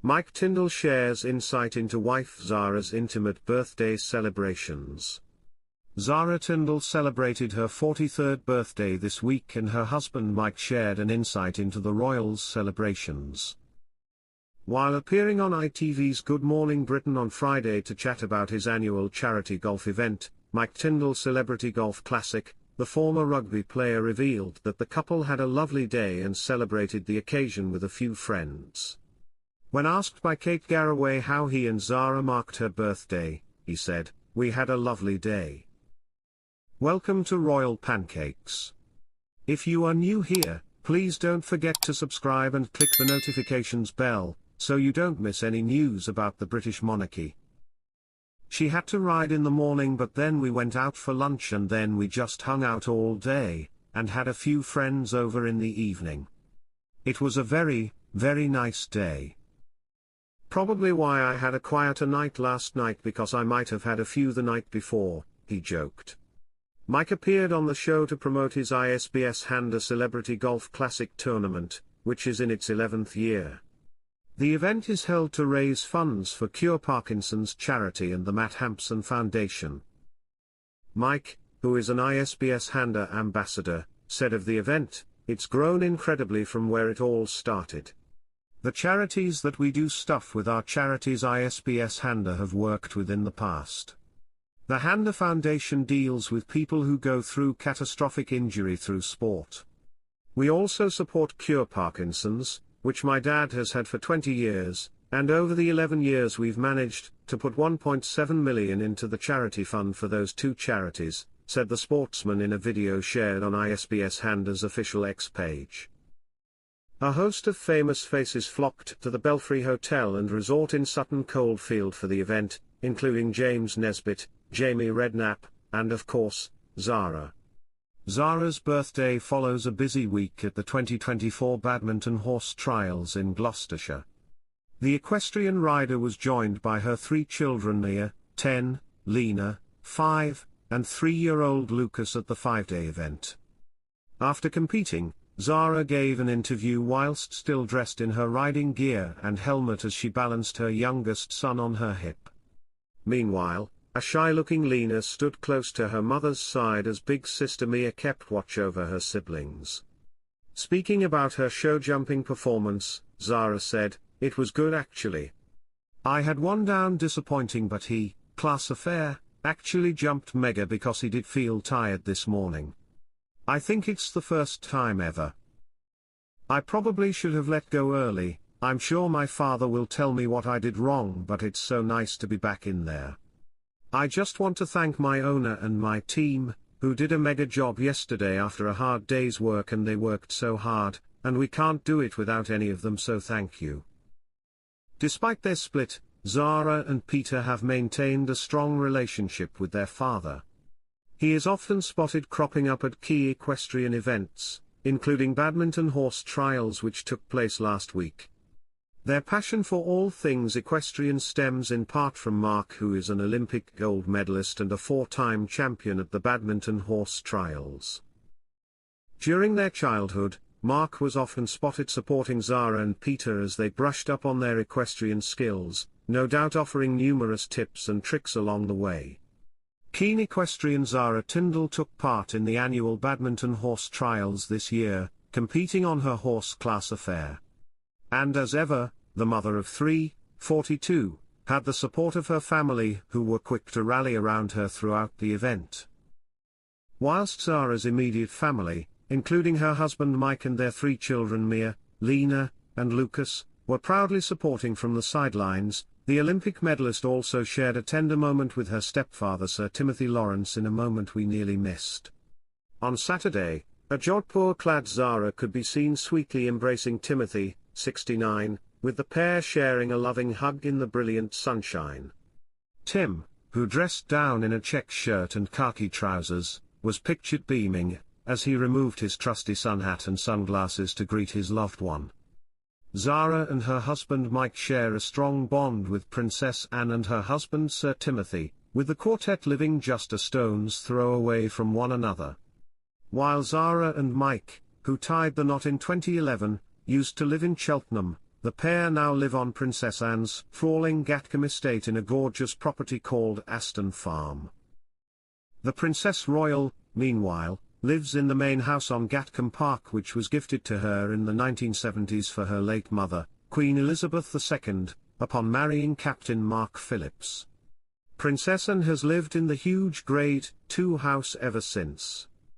Mike Tindall shares insight into wife Zara's intimate birthday celebrations. Zara Tindall celebrated her 43rd birthday this week, and her husband Mike shared an insight into the Royals' celebrations. While appearing on ITV's Good Morning Britain on Friday to chat about his annual charity golf event, Mike Tindall Celebrity Golf Classic, the former rugby player revealed that the couple had a lovely day and celebrated the occasion with a few friends. When asked by Kate Garraway how he and Zara marked her birthday, he said, "We had a lovely day. Welcome to Royal Pancakes. If you are new here, please don't forget to subscribe and click the notifications bell, so you don't miss any news about the British monarchy. She had to ride in the morning, but then we went out for lunch and then we just hung out all day, and had a few friends over in the evening. It was a very, very nice day. Probably why I had a quieter night last night, because I might have had a few the night before," he joked. Mike appeared on the show to promote his ISPS Handa Celebrity Golf Classic tournament, which is in its 11th year. The event is held to raise funds for Cure Parkinson's charity and the Matt Hampson Foundation. Mike, who is an ISPS Handa ambassador, said of the event, "It's grown incredibly from where it all started. The charities that we do stuff with are charities ISPS Handa have worked with in the past. The Handa Foundation deals with people who go through catastrophic injury through sport. We also support Cure Parkinson's, which my dad has had for 20 years, and over the 11 years we've managed to put 1.7 million into the charity fund for those two charities," said the sportsman in a video shared on ISPS Handa's official X page. A host of famous faces flocked to the Belfry Hotel and Resort in Sutton Coldfield for the event, including James Nesbitt, Jamie Redknapp, and of course, Zara. Zara's birthday follows a busy week at the 2024 Badminton Horse Trials in Gloucestershire. The equestrian rider was joined by her three children Mia, 10, Lena, 5, and 3-year-old Lucas at the 5-day event. After competing, Zara gave an interview whilst still dressed in her riding gear and helmet as she balanced her youngest son on her hip. Meanwhile, a shy-looking Lena stood close to her mother's side as big sister Mia kept watch over her siblings. Speaking about her show-jumping performance, Zara said, "It was good actually. I had one down disappointing, but he, class affair, actually jumped mega because he did feel tired this morning. I think it's the first time ever. I probably should have let go early. I'm sure my father will tell me what I did wrong, but it's so nice to be back in there. I just want to thank my owner and my team, who did a mega job yesterday after a hard day's work, and they worked so hard, and we can't do it without any of them, so thank you." Despite their split, Zara and Peter have maintained a strong relationship with their father. He is often spotted cropping up at key equestrian events, including Badminton Horse Trials which took place last week. Their passion for all things equestrian stems in part from Mark, who is an Olympic gold medalist and a 4-time champion at the Badminton Horse Trials. During their childhood, Mark was often spotted supporting Zara and Peter as they brushed up on their equestrian skills, no doubt offering numerous tips and tricks along the way. Keen equestrian Zara Tindall took part in the annual Badminton Horse Trials this year, competing on her horse class affair. And as ever, the mother of 3, 42, had the support of her family, who were quick to rally around her throughout the event. Whilst Zara's immediate family, including her husband Mike and their 3 children Mia, Lena, and Lucas, were proudly supporting from the sidelines, the Olympic medalist also shared a tender moment with her stepfather Sir Timothy Lawrence in a moment we nearly missed. On Saturday, a jodhpur-clad Zara could be seen sweetly embracing Timothy, 69, with the pair sharing a loving hug in the brilliant sunshine. Tim, who dressed down in a check shirt and khaki trousers, was pictured beaming, as he removed his trusty sun hat and sunglasses to greet his loved one. Zara and her husband Mike share a strong bond with Princess Anne and her husband Sir Timothy, with the quartet living just a stone's throw away from one another. While Zara and Mike, who tied the knot in 2011, used to live in Cheltenham, The pair now live on Princess Anne's sprawling Gatcombe estate in a gorgeous property called Aston Farm. The Princess Royal, meanwhile, lives in the main house on Gatcombe Park, which was gifted to her in the 1970s for her late mother, Queen Elizabeth II, upon marrying Captain Mark Phillips. Princess Anne has lived in the huge Grade II house ever since.